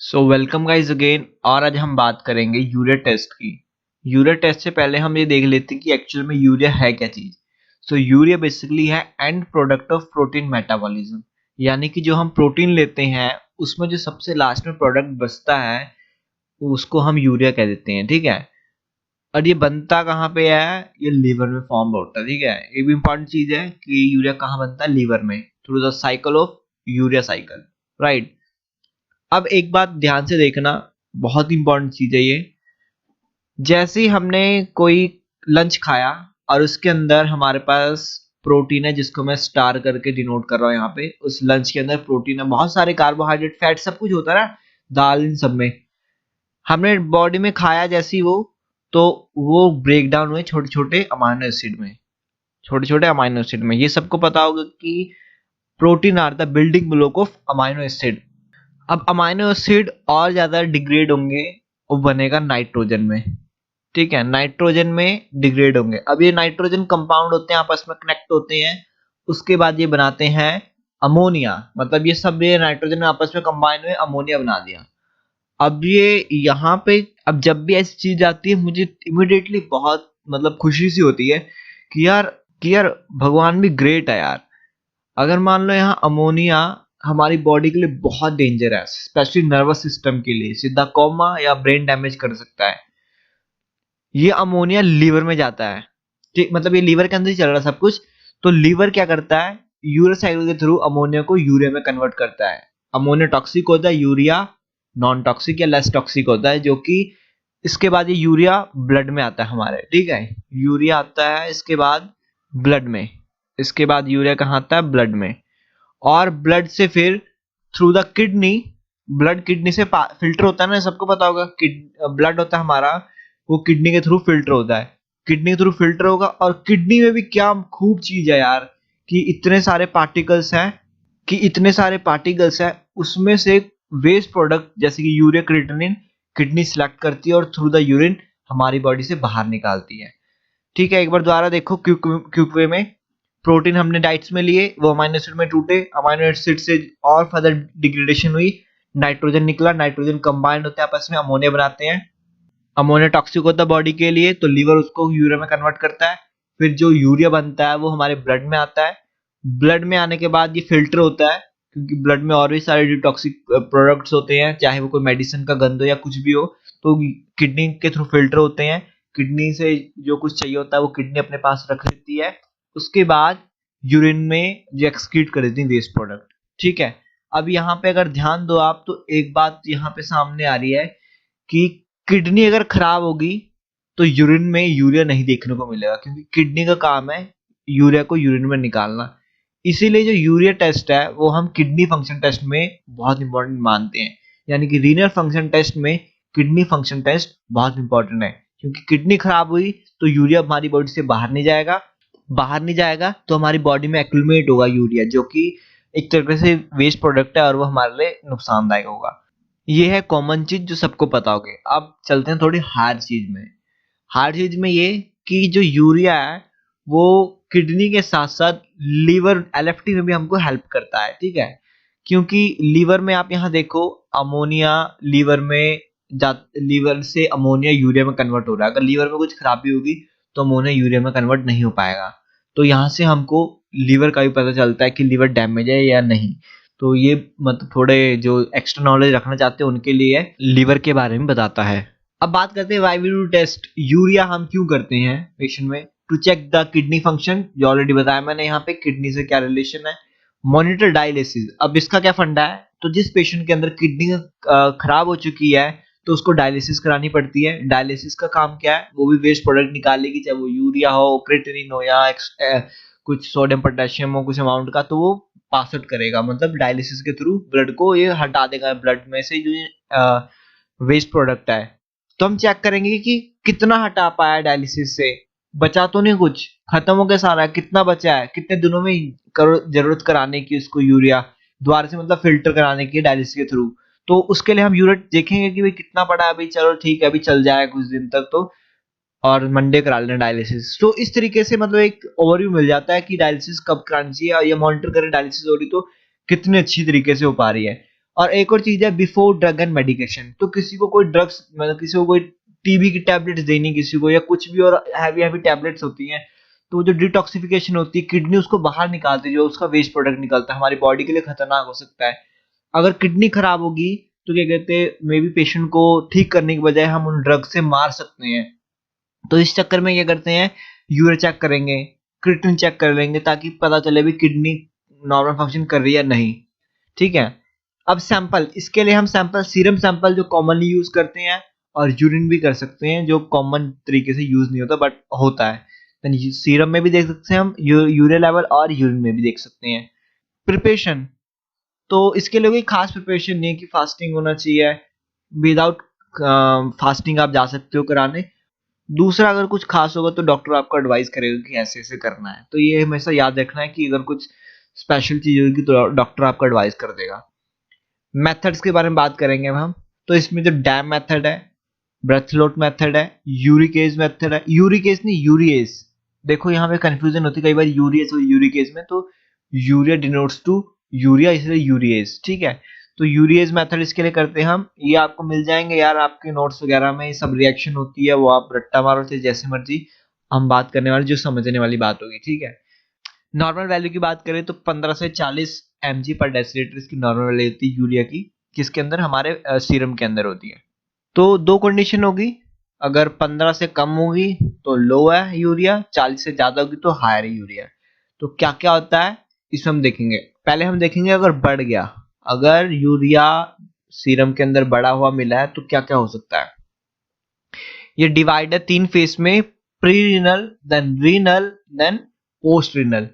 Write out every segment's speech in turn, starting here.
So welcome guys again. और आज हम बात करेंगे यूरिया टेस्ट की। यूरिया टेस्ट से पहले हम ये देख लेते हैं कि एक्चुअल में यूरिया है क्या चीज। सो यूरिया बेसिकली है and product of protein metabolism, यानी कि जो हम प्रोटीन लेते हैं उसमें जो सबसे लास्ट में प्रोडक्ट बचता है उसको हम यूरिया कह देते हैं। ठीक है। और ये बनता कहाँ पे है? ये लीवर में फॉर्म होता है। ठीक है, ये भी इंपॉर्टेंट चीज है कि यूरिया कहाँ बनता है? लीवर में, through the cycle of urea cycle. Right. अब एक बात ध्यान से देखना, बहुत इंपॉर्टेंट चीज है ये। जैसे ही हमने कोई लंच खाया और उसके अंदर हमारे पास प्रोटीन है, जिसको मैं स्टार करके डिनोट कर रहा हूँ यहाँ पे, उस लंच के अंदर प्रोटीन है, बहुत सारे कार्बोहाइड्रेट फैट सब कुछ होता है ना, दाल, इन सब में हमने बॉडी में खाया जैसे ही तो वो ब्रेक डाउन हुए छोटे छोटे अमाइनो एसिड में, छोटे छोटे अमाइनो एसिड में। ये सबको पता होगा कि protein are the building block of amino acid. अब अमाइनो एसिड और ज्यादा डिग्रेड होंगे, वो बनेगा नाइट्रोजन में। ठीक है, नाइट्रोजन में डिग्रेड होंगे। अब ये नाइट्रोजन कंपाउंड होते हैं, आपस में कनेक्ट होते हैं, उसके बाद ये बनाते हैं अमोनिया। मतलब ये सब ये नाइट्रोजन आपस में कंबाइन हुए अमोनिया बना दिया। अब ये यहाँ पे, अब जब भी ऐसी चीज आती है मुझे इमिडिएटली बहुत मतलब खुशी सी होती है कि यार भगवान भी ग्रेट है यार। अगर मान लो यहाँ अमोनिया हमारी बॉडी के लिए बहुत डेंजर है, स्पेशली नर्वस सिस्टम के लिए, सीधा कोमा या ब्रेन डैमेज कर सकता है। ये अमोनिया लीवर में जाता है। ठीक, मतलब ये लीवर के अंदर ही चल रहा है सब कुछ। तो लीवर क्या करता है? यूरिया साइकिल के थ्रू अमोनिया को यूरिया में कन्वर्ट करता है। अमोनिया टॉक्सिक होता है, यूरिया नॉन टॉक्सिक या लेस टॉक्सिक होता है, जो कि इसके बाद ये यूरिया ब्लड में आता है हमारे। ठीक है, यूरिया आता है इसके बाद ब्लड में। इसके बाद यूरिया कहाँ आता है? ब्लड में। और ब्लड से फिर through the kidney, blood kidney से फिल्टर होता है ना, सबको पता होगा। ब्लड होता है हमारा, वो किडनी के थ्रू फिल्टर होता है। किडनी के थ्रू फिल्टर होगा, और किडनी में भी क्या खूब चीज है यार, कि इतने सारे पार्टिकल्स हैं, उसमें से वेस्ट प्रोडक्ट जैसे कि यूरिया क्रिएटिनिन किडनी सिलेक्ट करती है और थ्रू द यूरिन हमारी बॉडी से बाहर निकालती है। ठीक है, एक बार दोबारा देखो। क्विक वे में, प्रोटीन हमने डाइट्स में लिए, वो अमाइनो एसिड में टूटे, अमाइनो एसिड से और फर्दर डिग्रेडेशन हुई, नाइट्रोजन निकला, नाइट्रोजन कंबाइंड होते हैं आपस में, अमोनिया बनाते हैं। अमोनिया टॉक्सिक होता है बॉडी के लिए, तो लीवर उसको यूरिया में कन्वर्ट करता है। फिर जो यूरिया बनता है वो हमारे ब्लड में आता है। ब्लड में आने के बाद ये फिल्टर होता है, क्योंकि ब्लड में और भी सारे डिटॉक्सिक प्रोडक्ट्स होते हैं, चाहे वो कोई मेडिसिन का गंद हो या कुछ भी हो, तो किडनी के थ्रू फिल्टर होते हैं। किडनी से जो कुछ चाहिए होता है वो किडनी अपने पास रख लेती है। उसके बाद यूरिन में जो एक्सक्रीट कर देती है वेस्ट प्रोडक्ट। ठीक है। अब यहाँ पे अगर ध्यान दो आप, तो एक बात यहाँ पे सामने आ रही है कि किडनी अगर खराब होगी तो यूरिन में यूरिया नहीं देखने को मिलेगा, क्योंकि किडनी का काम है यूरिया को यूरिन में निकालना। इसीलिए जो यूरिया टेस्ट है वो हम किडनी फंक्शन टेस्ट में बहुत इंपॉर्टेंट मानते हैं। यानी कि रीनल फंक्शन टेस्ट में किडनी फंक्शन टेस्ट बहुत इंपॉर्टेंट है, क्योंकि किडनी खराब हुई तो यूरिया हमारी बॉडी से बाहर नहीं जाएगा, तो हमारी बॉडी में एक्यूमुलेट होगा यूरिया, जो कि एक तरह से वेस्ट प्रोडक्ट है और वो हमारे लिए नुकसानदायक होगा। ये है कॉमन चीज जो सबको पता होगी। अब चलते हैं थोड़ी हार्ड चीज में। हार्ड चीज में ये कि जो यूरिया है वो किडनी के साथ साथ लीवर, एलएफटी में भी हमको हेल्प करता है। ठीक है, क्योंकि लीवर में आप यहाँ देखो, अमोनिया लीवर से अमोनिया यूरिया में कन्वर्ट हो रहा है। अगर लीवर में कुछ खराबी होगी तो अमोनिया यूरिया में कन्वर्ट नहीं हो पाएगा। तो यहाँ से हमको लीवर का भी पता चलता है कि लीवर डैमेज है या नहीं। तो ये मतलब थोड़े जो एक्स्ट्रा नॉलेज रखना चाहते हैं उनके लिए लीवर के बारे में बताता है। अब बात करते हैं why we do test urea हम क्यों करते हैं पेशेंट में। To check the kidney function, जो ऑलरेडी बताया मैंने, यहाँ पे किडनी से क्या रिलेशन है। मॉनिटर डायलिसिस, अब इसका क्या फंडा है, तो जिस पेशेंट के अंदर किडनी खराब हो चुकी है तो उसको डायलिसिस करानी पड़ती है। डायलिसिस का काम क्या है, वो भी वेस्ट प्रोडक्ट निकालेगी, चाहे वो यूरिया हो, क्रिएटिनिन हो, या कुछ सोडियम पोटेशियम हो कुछ अमाउंट का, तो वो पास आउट करेगा। मतलब डायलिसिस के थ्रू ब्लड को ये हटा देगा, ब्लड में से जो वेस्ट प्रोडक्ट है। तो हम चेक करेंगे कि कितना हटा पाया डायलिसिस से, बचा तो नहीं कुछ, खत्म हो गया सारा, कितना बचा है, कितने दिनों में जरूरत कराने की उसको यूरिया दोबारा से, मतलब फिल्टर कराने की डायलिसिस के थ्रू। तो उसके लिए हम यूरिया देखेंगे कि भाई कितना पड़ा है, अभी चलो ठीक है अभी चल जाए कुछ दिन तक, तो और मंडे करा लेना डायलिसिस। तो इस तरीके से मतलब एक ओवरव्यू मिल जाता है कि डायलिसिस कब करानी चाहिए, और ये मॉनिटर करें डायलिसिस हो रही तो कितनी अच्छी तरीके से हो पा रही है। और एक और चीज है बिफोर ड्रग एंड मेडिकेशन। तो किसी को कोई ड्रग्स मतलब किसी को कोई टीबी की टैबलेट्स देनी किसी को, या कुछ भी और हैवी हैवी टैबलेट्स होती हैं, तो जो डिटॉक्सिफिकेशन होती है, किडनी उसको बाहर निकालती है, जो उसका वेस्ट प्रोडक्ट निकलता है, हमारी बॉडी के लिए खतरनाक हो सकता है। अगर किडनी खराब होगी तो क्या कहते हैं, मे बी पेशेंट को ठीक करने के बजाय हम उन ड्रग से मार सकते हैं। तो इस चक्कर में क्या करते हैं, यूरिया चेक करेंगे, क्रिएटिनिन चेक कर लेंगे, ताकि पता चले भी किडनी नॉर्मल फंक्शन कर रही है या नहीं। ठीक है। अब सैंपल, इसके लिए हम सैंपल सीरम सैंपल जो कॉमनली यूज करते हैं, और यूरिन भी कर सकते हैं जो कॉमन तरीके से यूज नहीं होता बट होता है। सीरम में भी देख सकते हैं हम यूरिया लेवल, और यूरिन में भी देख सकते हैं। प्रिपरेशन, तो इसके लिए कोई खास प्रिपरेशन नहीं है कि फास्टिंग होना चाहिए, विदाउट फास्टिंग आप जा सकते हो कराने। दूसरा, अगर कुछ खास होगा तो डॉक्टर आपको एडवाइस करेगा कि ऐसे ऐसे करना है, तो ये हमेशा याद रखना है कि अगर कुछ स्पेशल चीज होगी तो डॉक्टर आपको एडवाइस कर देगा। मेथड्स के बारे में बात करेंगे अब हम। तो इसमें जो डैम मेथड है, ब्रेथलोट मेथड है, यूरिकेज मेथड है, यूरिकेज नहीं यूरिएज। देखो यहाँ पे कंफ्यूजन होती है कई बार यूरिएज और यूरिकेज में, तो यूरिया डिनोट्स टू यूरिया, इसलिए यूरिएज। ठीक है। तो यूरिएज मेथड इसके लिए करते हैं हम, ये आपको मिल जाएंगे यार आपके नोट्स वगैरह में, ये सब रिएक्शन होती है, वो आप रट्टा मारो से जैसे मर्जी, हम बात करने वाले जो समझने वाली बात होगी। ठीक है। नॉर्मल वैल्यू की बात करें तो 15 से 40 mg पर डेसीलीटर इसकी नॉर्मल वैल्यू होती है यूरिया की, किसके अंदर, हमारे सीरम के अंदर होती है। तो दो कंडीशन होगी, अगर 15 से कम होगी तो लो है यूरिया, 40 से ज्यादा होगी तो हायर है यूरिया। तो क्या क्या होता है इसमें हम देखेंगे। पहले हम देखेंगे अगर बढ़ गया, अगर यूरिया सीरम के अंदर बढ़ा हुआ मिला है तो क्या क्या हो सकता है। ये डिवाइड है 3 फेज में, pre renal, then renal, then post renal.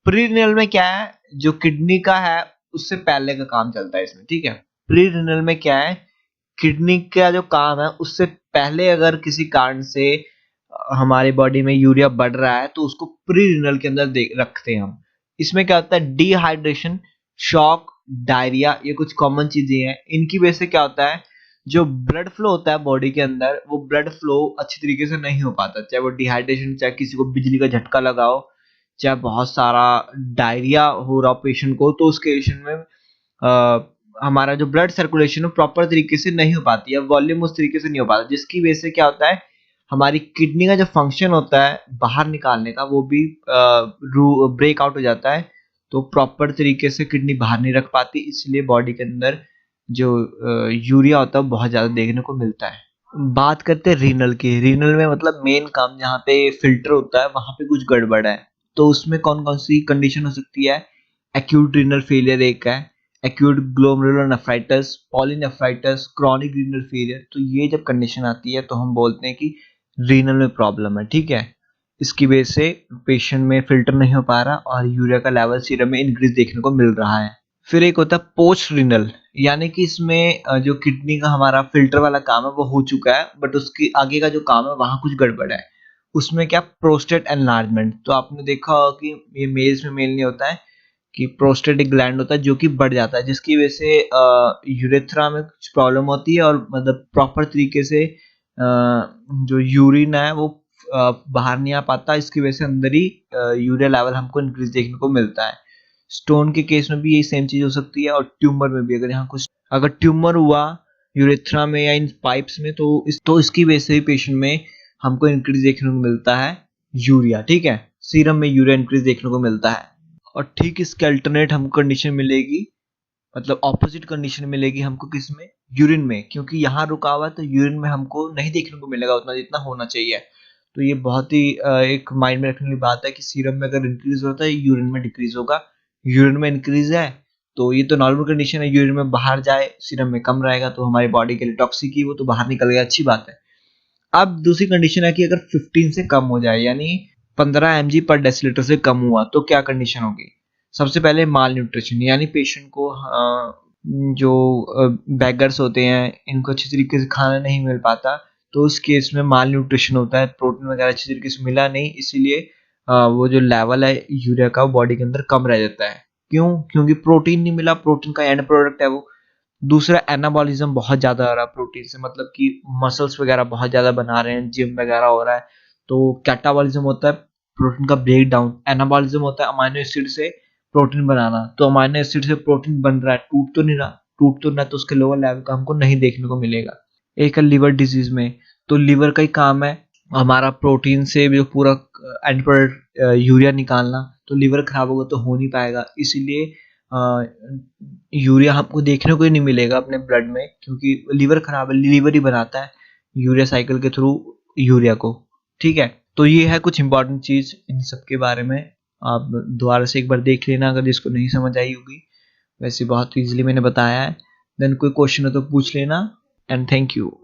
Pre renal में क्या है, जो किडनी का है उससे पहले का काम चलता है इसमें। ठीक है। प्री रीनल में क्या है, किडनी का जो काम है उससे पहले अगर किसी कारण से हमारी बॉडी में यूरिया बढ़ रहा है तो उसको प्री रीनल के अंदर रखते हैं हम। इसमें क्या होता है, डिहाइड्रेशन, शॉक, डायरिया, ये कुछ कॉमन चीजें हैं। इनकी वजह से क्या होता है, जो ब्लड फ्लो होता है बॉडी के अंदर, वो ब्लड फ्लो अच्छी तरीके से नहीं हो पाता, चाहे वो डिहाइड्रेशन, चाहे किसी को बिजली का झटका लगाओ, चाहे बहुत सारा डायरिया हो रहा पेशेंट को, तो उस केस में हमारा जो ब्लड सर्कुलेशन है प्रॉपर तरीके से नहीं हो पाती है, वॉल्यूम उस तरीके से नहीं हो पाता, जिसकी वजह से क्या होता है, हमारी किडनी का जो फंक्शन होता है बाहर निकालने का वो भी ब्रेक आउट हो जाता है। तो प्रॉपर तरीके से किडनी बाहर नहीं रख पाती, इसलिए बॉडी के अंदर जो यूरिया होता है बहुत ज्यादा देखने को मिलता है। बात करते हैं रीनल की। रीनल में मतलब मेन काम जहाँ पे फिल्टर होता है वहां पे कुछ गड़बड़ है, तो उसमें कौन कौन सी कंडीशन हो सकती है। एक्यूट रीनल फेलियर एक है, acute glomerular nephritis, polynephritis, chronic renal failure. तो ये जब कंडीशन आती है तो हम बोलते हैं कि रीनल में प्रॉब्लम है। ठीक है। इसकी वजह से पेशेंट में फिल्टर नहीं हो पा रहा और यूरिया का लेवल सीरम में इंक्रीज देखने को मिल रहा है। फिर एक होता है पोस्ट रीनल, यानी कि इसमें जो किडनी का हमारा फिल्टर वाला काम है वो हो चुका है, बट उसके आगे का जो काम है वहां कुछ गड़बड़ है। उसमें क्या, प्रोस्टेट एनलार्जमेंट। तो आपने देखा होगा कि ये मेल्स में मेल नहीं होता है, कि प्रोस्टेटिक ग्लैंड होता है जो कि बढ़ जाता है, जिसकी वजह से यूरेथ्रा में कुछ प्रॉब्लम होती है, और मतलब प्रॉपर तरीके से जो यूरिन है वो बाहर नहीं आ पाता, इसकी वजह से अंदर ही यूरिया लेवल हमको इंक्रीज देखने को मिलता है। स्टोन के केस में भी यही सेम चीज हो सकती है, और ट्यूमर में भी, अगर यहाँ कुछ अगर ट्यूमर हुआ यूरेथ्रा में या इन पाइप्स में, तो इसकी वजह से भी पेशेंट में हमको इंक्रीज देखने को मिलता है यूरिया। ठीक है। सीरम में यूरिया इंक्रीज देखने को मिलता है। और ठीक इसके अल्टरनेट हमको कंडीशन मिलेगी, मतलब ऑपोजिट कंडीशन मिलेगी हमको किसमें, यूरिन में, क्योंकि यहाँ रुका हुआ है तो यूरिन में हमको नहीं देखने को मिलेगा उतना जितना होना चाहिए। तो ये बहुत ही एक माइंड में रखने वाली बात है कि सीरम में अगर इंक्रीज होता है यूरिन में डिक्रीज होगा। यूरिन में इंक्रीज है तो ये तो नॉर्मल कंडीशन है, यूरिन में बाहर जाए सीरम में कम रहेगा, तो हमारी बॉडी के लिए टॉक्सिक ही वो तो बाहर निकल गया, अच्छी बात है। अब दूसरी कंडीशन है कि अगर 15 से कम हो जाए, यानी 15 mg पर डेसीलीटर से कम हुआ, तो क्या कंडीशन होगी। सबसे पहले माल न्यूट्रिशन, यानी पेशेंट को जो बैगर्स होते हैं इनको अच्छी तरीके से खाना नहीं मिल पाता, तो उस केस में माल न्यूट्रिशन होता है, प्रोटीन वगैरह अच्छी तरीके से मिला नहीं, इसीलिए वो जो लेवल है यूरिया का बॉडी के अंदर कम रह जाता है। क्यों, क्योंकि प्रोटीन नहीं मिला, प्रोटीन का एंड प्रोडक्ट है वो। दूसरा, एनाबॉलिज्म बहुत ज्यादा हो रहा है प्रोटीन से, मतलब कि मसल्स वगैरह बहुत ज्यादा बना रहे हैं, जिम वगैरह हो रहा है। तो कैटाबॉलिज्म होता है प्रोटीन का ब्रेक डाउन, एनाबॉलिज्म होता है अमाइनो एसिड से प्रोटीन बनाना। तो अमाइनो एसिड से प्रोटीन बन रहा है, टूट तो नहीं रहा, टूट तो ना, तो उसके लोअर लेवल का हमको नहीं देखने को मिलेगा। एक है लिवर डिजीज में, तो लिवर का ही काम है हमारा प्रोटीन से जो पूरा एंड प्रोडक्ट यूरिया निकालना, तो लिवर खराब होगा तो हो नहीं पाएगा, इसीलिए यूरिया हमको देखने को ही नहीं मिलेगा अपने ब्लड में, क्योंकि लिवर खराब है, लिवर ही बनाता है यूरिया साइकिल के थ्रू यूरिया को। ठीक है, तो ये है कुछ इंपॉर्टेंट चीज इन सब के बारे में। आप दोबारा से एक बार देख लेना अगर जिसको नहीं समझ आई होगी, वैसे बहुत इजीली मैंने बताया है। देन कोई क्वेश्चन हो तो पूछ लेना, एंड थैंक यू।